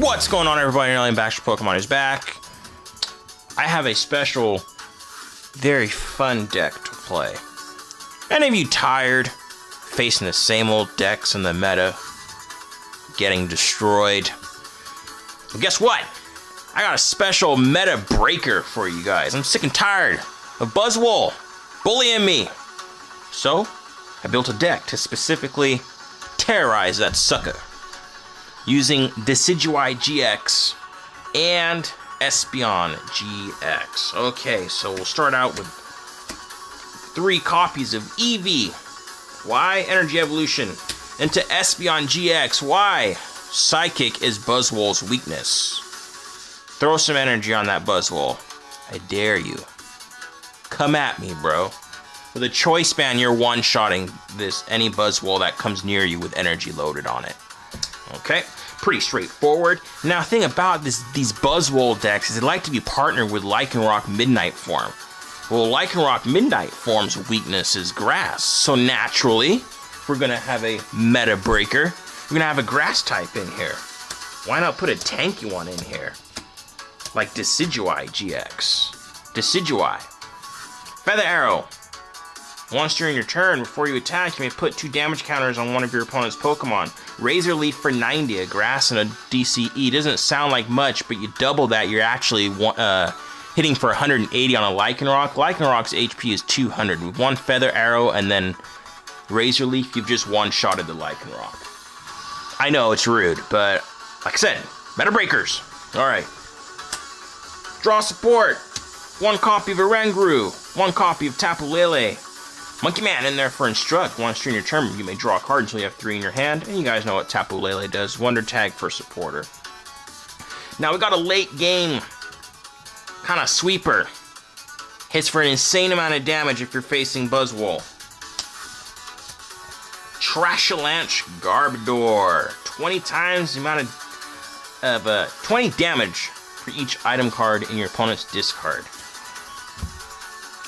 What's going on, everybody? Alien Baxter Pokemon is back. I have a special, very fun deck to play. Any of you tired facing the same old decks in the meta, getting destroyed? Well, guess what? I got a special meta breaker for you guys. I'm sick and tired of Buzzwole bullying me. So, I built a deck to specifically terrorize that sucker, using Decidueye GX and Espeon GX. Okay, so we'll start out with 3 copies of EV. Why? Energy Evolution. Into Espeon GX. Why? Psychic is Buzzwole's weakness. Throw some energy on that Buzzwole. I dare you. Come at me, bro. With a choice band, you're one-shotting any Buzzwole that comes near you with energy loaded on it. Okay, pretty straightforward. Now, the thing about these Buzzwole decks is they like to be partnered with Lycanroc Midnight Form. Well, Lycanroc Midnight Form's weakness is grass. So naturally, we're going to have a meta breaker. We're going to have a grass type in here. Why not put a tanky one in here? Like Decidueye GX. Decidueye. Feather Arrow. Once during your turn, before you attack, you may put 2 damage counters on one of your opponent's Pokemon. Razor Leaf for 90, a grass and a DCE. Doesn't sound like much, but you double that, you're actually hitting for 180 on a Lycanroc. Lycanroc's HP is 200. With 1 Feather Arrow and then Razor Leaf, you've just one-shotted the Lycanroc. I know, it's rude, but like I said, meta breakers. Alright. Draw support. 1 copy of Oranguru. 1 copy of Tapu Lele. Monkey Man in there for Instruct. Once during your turn, you may draw a card until you have 3 in your hand. And you guys know what Tapu Lele does. Wonder Tag for Supporter. Now we got a late game kind of sweeper. Hits for an insane amount of damage if you're facing Buzzwole. Trashalanche Garbodor. 20 times the amount of 20 damage for each item card in your opponent's discard.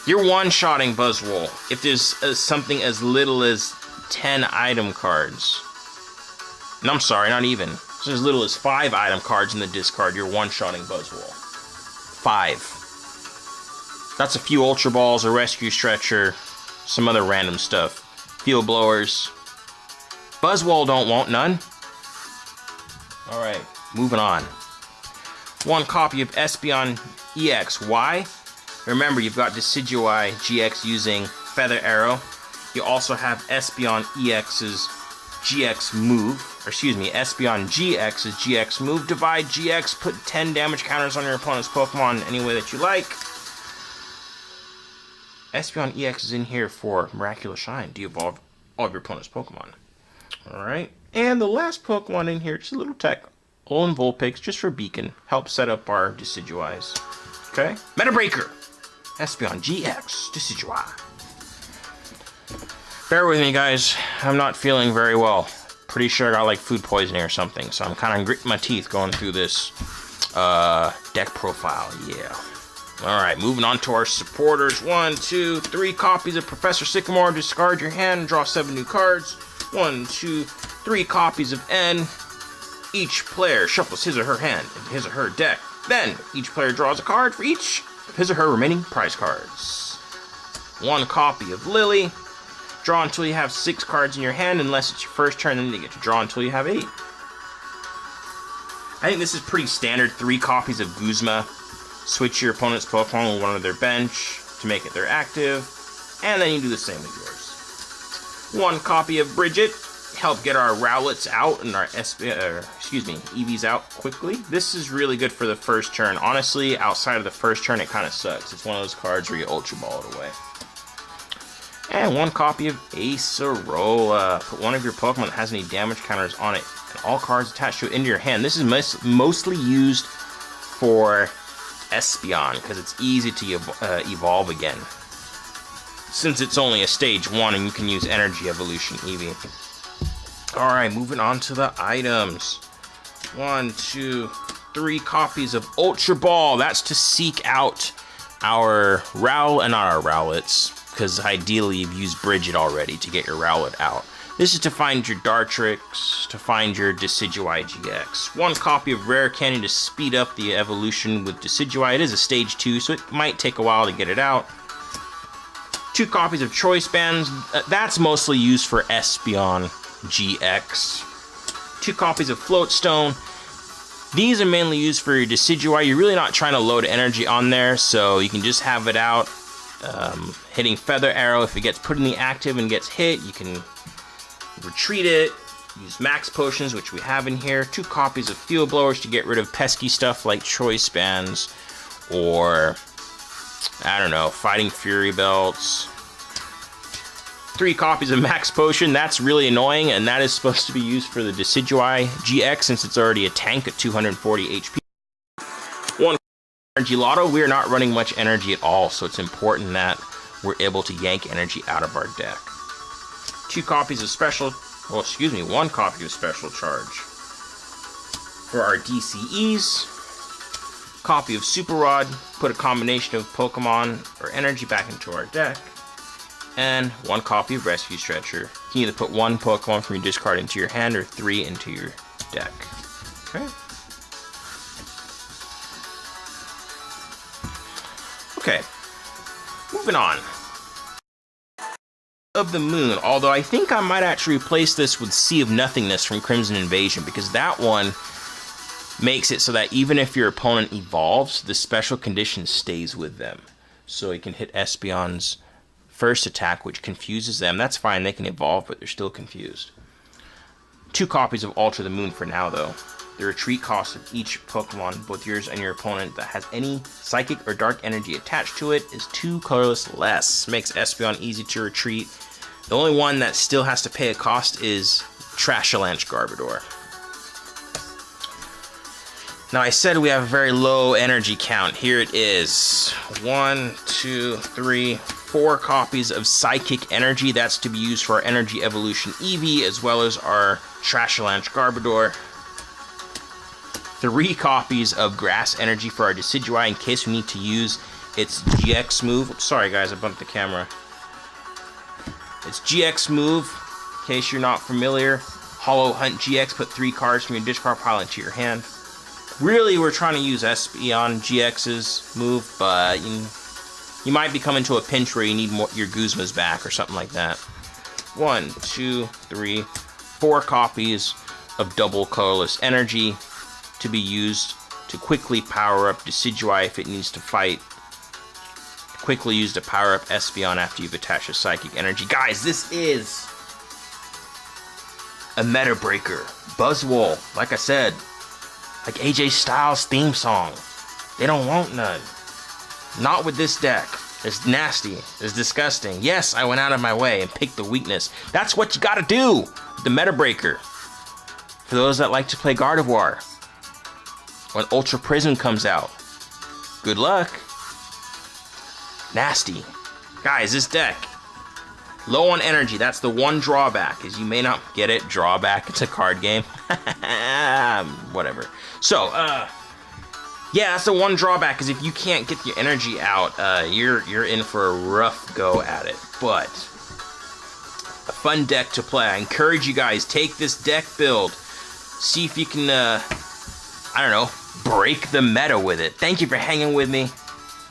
You're one-shotting Buzzwole if there's something as little as 10 item cards. And I'm sorry, not even. So as little as 5 item cards in the discard, you're one-shotting Buzzwole. 5. That's a few Ultra Balls, a Rescue Stretcher, some other random stuff. Field Blowers. Buzzwole don't want none. Alright, moving on. 1 copy of Espeon EX. Why? Remember, you've got Decidueye GX using Feather Arrow. You also have Espeon EX's GX move. Or excuse me, Espeon GX's GX move. Divide GX, put 10 damage counters on your opponent's Pokemon any way that you like. Espeon EX is in here for Miraculous Shine. De-evolve all of your opponent's Pokemon. Alright. And the last Pokemon in here, just a little tech. Alolan Vulpix, just for Beacon. Help set up our Decidueyes. Okay? Meta Breaker! Espeon GX, Decidueye. Bear with me, guys. I'm not feeling very well. Pretty sure I got like food poisoning or something, so I'm kind of gritting my teeth going through this deck profile. Yeah. Alright, moving on to our supporters. 1, 2, 3 copies of Professor Sycamore. Discard your hand, draw 7 new cards. 1, 2, 3 copies of N. Each player shuffles his or her hand into his or her deck. Then, each player draws a card for each of his or her remaining prize cards. 1 copy of Lily. Draw until you have 6 cards in your hand, unless it's your first turn, then you get to draw until you have 8. I think this is pretty standard. 3 copies of Guzma. Switch your opponent's Pokemon with one of their bench to make it their active, and then you do the same with yours. 1 copy of Bridget. Help get our Rowlets out and our EVs out quickly. This is really good for the first turn. Honestly, outside of the first turn, it kind of sucks. It's one of those cards where you Ultra Ball it away. And 1 copy of Acerola. Put one of your Pokemon that has any damage counters on it, and all cards attached to it into your hand. This is mostly used for Espeon, because it's easy to evolve again. Since it's only a stage 1 and you can use Energy Evolution Eevee. Alright, moving on to the items. 1, 2, 3 copies of Ultra Ball. That's to seek out our Rowlet, and not our Rowlets, because ideally you've used Bridget already to get your Rowlet out. This is to find your Dartrix, to find your Decidueye GX. 1 copy of Rare Candy to speed up the evolution with Decidueye. It is a stage 2, so it might take a while to get it out. 2 copies of Choice Bands. That's mostly used for Espeon GX. 2 copies of Floatstone. These are mainly used for your Decidueye. You're really not trying to load energy on there, so you can just have it out. Hitting Feather Arrow. If it gets put in the active and gets hit, you can retreat it. Use Max Potions, which we have in here. 2 copies of Field Blowers to get rid of pesky stuff like Choice Bands or, I don't know, Fighting Fury Belts. 3 copies of Max Potion. That's really annoying, and that is supposed to be used for the Decidueye GX since it's already a tank at 240 HP. 1 Energy Lotto. We are not running much energy at all, so it's important that we're able to yank energy out of our deck. 2 copies of Special, well, excuse me, 1 copy of Special Charge for our DCEs. Copy of Super Rod. Put a combination of Pokemon or energy back into our deck. And 1 copy of Rescue Stretcher. You can either put 1 Pokemon from your discard into your hand or 3 into your deck. Okay. Okay. Moving on. Of the Moon, although I think I might actually replace this with Sea of Nothingness from Crimson Invasion, because that one makes it so that even if your opponent evolves, the special condition stays with them. So you can hit Espeon's first attack, which confuses them. That's fine, they can evolve, but they're still confused. 2 copies of Alter the Moon for now, though. The retreat cost of each Pokemon, both yours and your opponent, that has any psychic or dark energy attached to it is 2 colorless less. Makes Espeon easy to retreat. The only one that still has to pay a cost is Trashalanche Garbodor. Now, I said we have a very low energy count. Here it is. 1, 2, 3, 4 copies of Psychic Energy. That's to be used for our Energy Evolution Eevee, as well as our Trashalanche Garbodor. 3 copies of Grass Energy for our Decidueye in case we need to use its GX move. Oops, sorry guys, I bumped the camera. Its GX move, in case you're not familiar. Hollow Hunt GX, put 3 cards from your discard pile into your hand. Really, we're trying to use Espeon GX's move, but you might be coming to a pinch where you need your Guzmas back or something like that. 1, 2, 3, 4 copies of double colorless energy to be used to quickly power up Decidueye if it needs to fight. Quickly use to power up Espeon after you've attached a Psychic Energy. Guys, this is a meta breaker. Buzzwole, like I said, like AJ Styles' theme song. They don't want none. Not with this deck. It's nasty. It's disgusting. Yes, I went out of my way and picked the weakness. That's what you gotta do. The meta breaker. For those that like to play Gardevoir, when Ultra Prism comes out, good luck. Nasty. Guys, this deck, low on energy. That's the one drawback, is you may not get it. Drawback, it's a card game. Whatever. So, yeah, that's the one drawback, is if you can't get your energy out, you're in for a rough go at it. But a fun deck to play. I encourage you guys, take this deck build. See if you can, I don't know, break the meta with it. Thank you for hanging with me.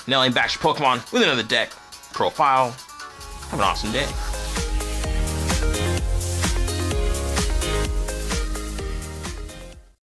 Nailing Baxter Pokemon with another deck profile. Have an awesome day.